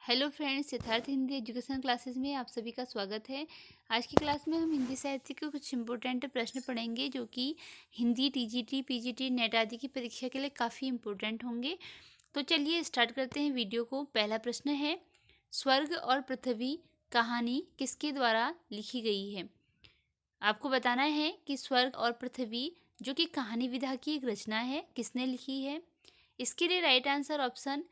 Hello friends, Siddharth Hindi education classes में आप सभी का स्वागत है। आज की क्लास में हम हिंदी साहित्य के कुछ इम्पोर्टेंट प्रश्न पढ़ेंगे जो कि हिंदी टीजीटी, पीजीटी, नेट आदि की परीक्षा के लिए काफ़ी इम्पोर्टेंट होंगे। तो चलिए स्टार्ट करते हैं वीडियो को। पहला प्रश्न है, स्वर्ग और पृथ्वी कहानी किसके द्वारा लिखी गई है? आपको बताना है कि स्वर्ग और पृथ्वी जो कि कहानी विधा की एक रचना है, किसने लिखी है? इसके लिए राइट आंसर ऑप्शन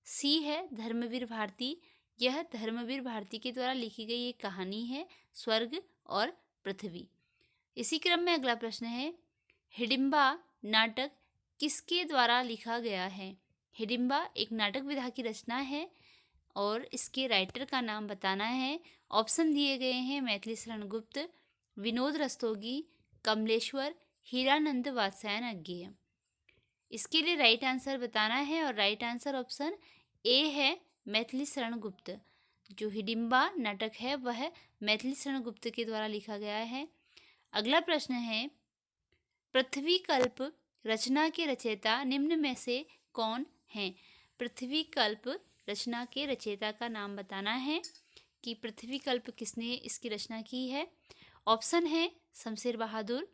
सी है, धर्मवीर भारती। यह धर्मवीर भारती के द्वारा लिखी गई एक कहानी है, स्वर्ग और पृथ्वी। इसी क्रम में अगला प्रश्न है, हिडिंबा नाटक किसके द्वारा लिखा गया है? हिडिंबा एक नाटक विधा की रचना है और इसके राइटर का नाम बताना है। ऑप्शन दिए गए हैं, मैथिली शरण गुप्त, विनोद रस्तोगी, कमलेश्वर, हीरानंद वात्स्यायन अज्ञेय। इसके लिए राइट आंसर बताना है और राइट आंसर ऑप्शन ए है, मैथिली शरण गुप्त। जो हिडिंबा नाटक है वह मैथिली शरण गुप्त के द्वारा लिखा गया है। अगला प्रश्न है, पृथ्वी कल्प रचना के रचयिता निम्न में से कौन हैं? पृथ्वी कल्प रचना के रचयिता का नाम बताना है कि पृथ्वी कल्प किसने इसकी रचना की है। ऑप्शन है, Shamsher Bahadur,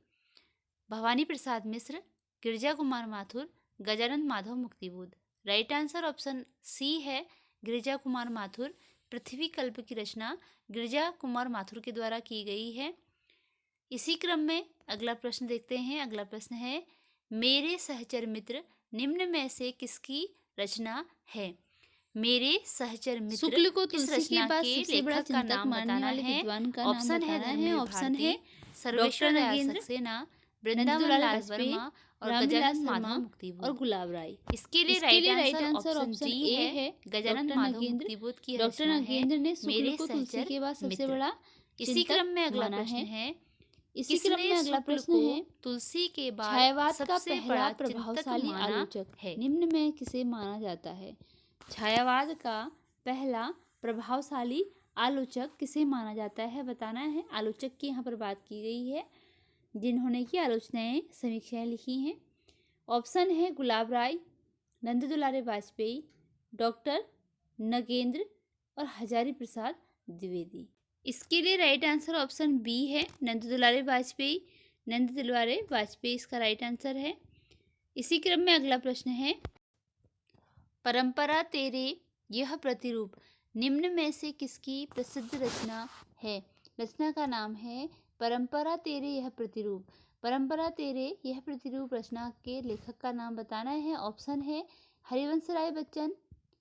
Bhawani Prasad Mishra, Girija Kumar Mathur, Gajanand Madhav Muktibodh. Right answer option C है, गिरजा कुमार माथुर। पृथ्वी कल्प की रचना गिरजा कुमार माथुर के द्वारा की गई है। इसी क्रम में अगला प्रश्न देखते हैं। अगला प्रश्न है, मेरे सहचर मित्र निम्न में से किसकी रचना है? मेरे सहचर मित्र शुक्ल को इस तुलसी के रचना बाद के सबसे बड़ा लेखक का चिंतक नाम मानने बताना वाले है। विद्वान का नाम ऑप्शन है, बताना है। धर्मवीर ऑप्शन भारती, है सर्वेश्वर डॉक्टर दयाल नगेंद्र, सक्सेना, नंदलाल वृंदावन लाल वाजपेयी, वर्मा और रामविलास गजानंद माधव शर्मा और मुक्तिबोध। गुलाब राय। इसके लिए इसके राइट लिए right answer answer option option D A है, है गजानंद डॉक्टर माधव नगेंद्र। मुक्तिबोध की डॉक्टर रचना है नगेंद्र ने शुक्ल मेरे को तुलसी सहचर के बाद सबसे मित्र। बड़ा इसी चिंतक क्रम में अगला माना प्रश्न है। है, इसी क्रम किसने में अगला शुक्ल प्रश्न को है, तुलसी के बाद छायावाद का सबसे पहला बड़ा चिंतक प्रभावशाली माना आलोचक है? निम्न में किसे माना जाता है? छायावाद का पहला प्रभावशाली आलोचक किसे माना जाता है बताना है। आलोचक की यहाँ पर बात की गई है जिन्होंने की आलोचनाएं, समीक्षाएं लिखी हैं। ऑप्शन है, गुलाब राय, नंद दुलारे वाजपेयी, डॉक्टर नगेंद्र और हजारी प्रसाद द्विवेदी। इसके लिए राइट आंसर ऑप्शन बी है, नंद दुलारे वाजपेयी। नंद दुलारे वाजपेयी इसका राइट आंसर है। इसी क्रम में अगला प्रश्न है, परंपरा तेरे यह प्रतिरूप निम्न में से किसकी प्रसिद्ध रचना है? रचना का नाम है परंपरा तेरे यह प्रतिरूप। परंपरा तेरे यह प्रतिरूप रचना के लेखक का नाम बताना है। ऑप्शन है, हरिवंश राय बच्चन,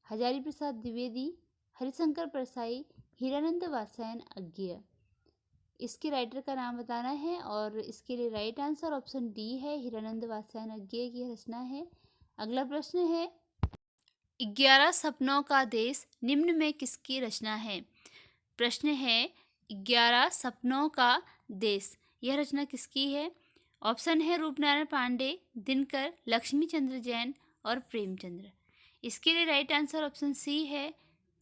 हजारी प्रसाद द्विवेदी, हरिशंकर परसाई, हीरानंद वात्स्यायन अज्ञेय। इसके राइटर का नाम बताना है और इसके लिए राइट आंसर ऑप्शन डी है, हीरानंद वात्स्यायन अज्ञेय की रचना है। अगला प्रश्न है, 11 सपनों का देश निम्न में किसकी रचना है? प्रश्न है, 11 सपनों का देश, यह रचना किसकी है? ऑप्शन है, रूपनारायण पांडे, दिनकर, लक्ष्मी चंद्र जैन और प्रेमचंद्र। इसके लिए राइट आंसर ऑप्शन सी है,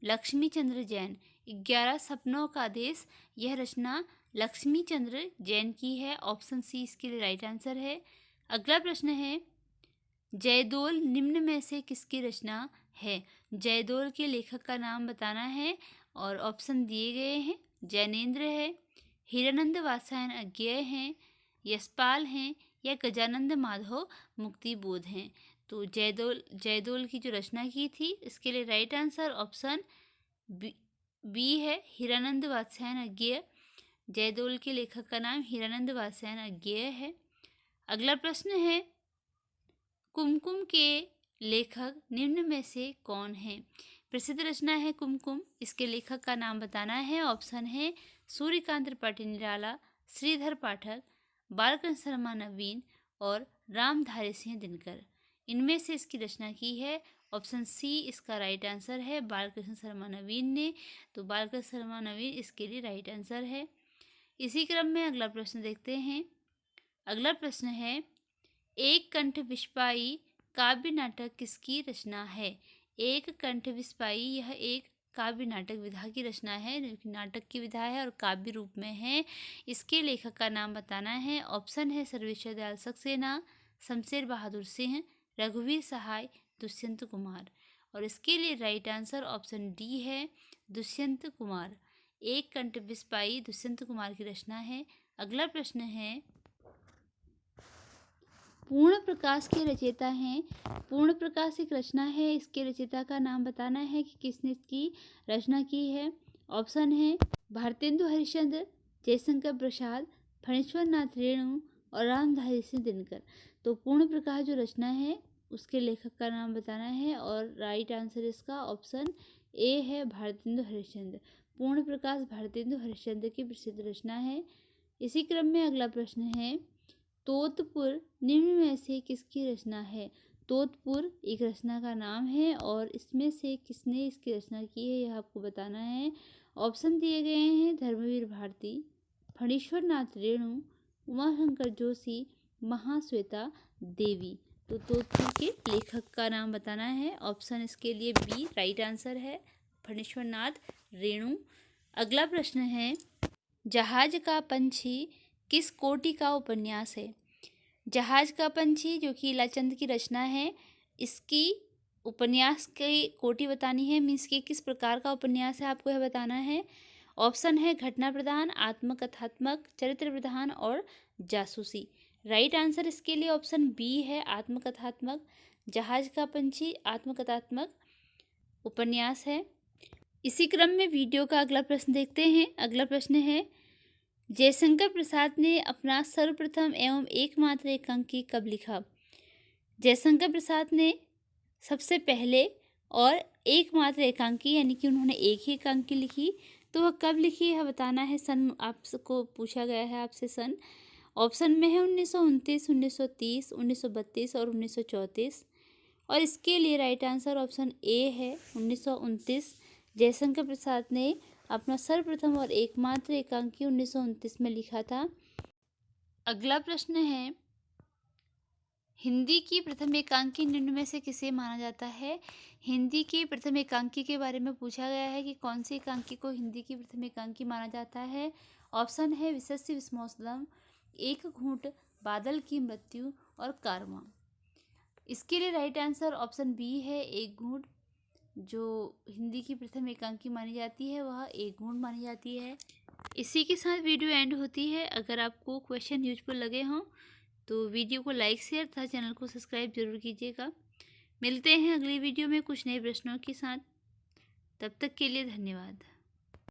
लक्ष्मी चंद्र जैन। 11 सपनों का देश, यह रचना लक्ष्मी चंद्र जैन की है। ऑप्शन सी इसके लिए राइट आंसर है। अगला प्रश्न है, जयदोल निम्न में से किसकी रचना है? जयदोल के लेखक का नाम बताना है और ऑप्शन दिए गए हैं, जैनेन्द्र है, हीरानंद वात्स्यायन अज्ञेय हैं, यशपाल हैं या गजानंद माधव मुक्तिबोध हैं। तो जयदोल की जो रचना की थी, इसके लिए राइट आंसर ऑप्शन बी है, हीरानंद वात्स्यायन अज्ञेय। जयदोल के लेखक का नाम हीरानंद वात्स्यायन अज्ञेय है। अगला प्रश्न है, कुमकुम के लेखक निम्न में से कौन है? प्रसिद्ध रचना है कुमकुम, इसके लेखक का नाम बताना है। ऑप्शन है, सूर्यकांत त्रिपाठी निराला, श्रीधर पाठक, बालकृष्ण शर्मा नवीन और रामधारी सिंह दिनकर। इनमें से इसकी रचना की है। ऑप्शन सी इसका राइट आंसर है, बालकृष्ण शर्मा नवीन ने। तो बालकृष्ण शर्मा नवीन इसके लिए राइट आंसर है। इसी क्रम में अगला प्रश्न देखते हैं। अगला प्रश्न है, एक कंठ विस्पाई काव्य नाटक किसकी रचना है? एक कंठ विस्पाई यह एक काव्य नाटक विधा की रचना है, जो कि नाटक की विधा है और काव्य रूप में है। इसके लेखक का नाम बताना है। ऑप्शन है, सर्वेश्वर दयाल सक्सेना, शमशेर बहादुर सिंह, रघुवीर सहाय, दुष्यंत कुमार। और इसके लिए राइट आंसर ऑप्शन डी है दुष्यंत कुमार। एक कंठ बिस्पाई दुष्यंत कुमार की रचना है। अगला प्रश्न है, पूर्ण प्रकाश के रचयिता हैं। पूर्ण प्रकाश एक रचना है, इसके रचयिता का नाम बताना है कि किसने इसकी रचना की है। ऑप्शन है भारतेंदु हरिश्चंद्र, जयशंकर प्रसाद, फणीश्वर नाथ रेणु और रामधारी सिंह दिनकर। तो पूर्ण प्रकाश जो रचना है उसके लेखक का नाम बताना है और राइट आंसर इसका ऑप्शन ए है भारतेंदु हरिश्चंद्र। पूर्ण प्रकाश भारतेंदु हरिश्चंद्र की प्रसिद्ध रचना है। इसी क्रम में अगला प्रश्न है, तोतपुर निम्न में से किसकी रचना है। तोतपुर एक रचना का नाम है और इसमें से किसने इसकी रचना की है यह आपको बताना है। ऑप्शन दिए गए हैं धर्मवीर भारती, फणीश्वर नाथ रेणु, उमाशंकर जोशी, महाश्वेता देवी। तो तोतपुर के लेखक का नाम बताना है। ऑप्शन इसके लिए बी राइट आंसर है, फणीश्वर नाथ रेणु। अगला प्रश्न है, जहाज का पंछी किस कोटि का उपन्यास है। जहाज का पंछी जो कि इलाचंद की रचना है, इसकी उपन्यास की कोटि बतानी है, मीन्स कि किस प्रकार का उपन्यास है आपको यह बताना है। ऑप्शन है घटना प्रधान, आत्मकथात्मक, चरित्र प्रधान और जासूसी। राइट आंसर इसके लिए ऑप्शन बी है आत्मकथात्मक। जहाज का पंछी आत्मकथात्मक उपन्यास है। इसी क्रम में वीडियो का अगला प्रश्न देखते हैं। अगला प्रश्न है, जयशंकर प्रसाद ने अपना सर्वप्रथम एवं एकमात्र एकांकी कब लिखा। जयशंकर प्रसाद ने सबसे पहले और एकमात्र एकांकी यानी कि उन्होंने एक ही एकांकी लिखी, तो वह कब लिखी है बताना है। सन आपको पूछा गया है आपसे सन। ऑप्शन में है 1929, 1930, 1932 और 1934 और इसके लिए राइट आंसर ऑप्शन ए है 1929। जयशंकर प्रसाद ने अपना सर्वप्रथम और एकमात्र एकांकी 1929 में लिखा था। अगला प्रश्न है, हिंदी की प्रथम एकांकी निम्न में से किसे माना जाता है। हिंदी की प्रथम एकांकी के बारे में पूछा गया है कि कौन सी एकांकी को हिंदी की प्रथम एकांकी माना जाता है। ऑप्शन है विशस्य विस्मोसलम, एक घूंट, बादल की मृत्यु और कारवां। इसके लिए राइट आंसर ऑप्शन बी है एक घूंट। जो हिंदी की प्रथम एकांकी मानी जाती है वह एक घूंट मानी जाती है। इसी के साथ वीडियो एंड होती है। अगर आपको क्वेश्चन यूजफुल लगे हों तो वीडियो को लाइक शेयर तथा चैनल को सब्सक्राइब जरूर कीजिएगा। मिलते हैं अगली वीडियो में कुछ नए प्रश्नों के साथ। तब तक के लिए धन्यवाद।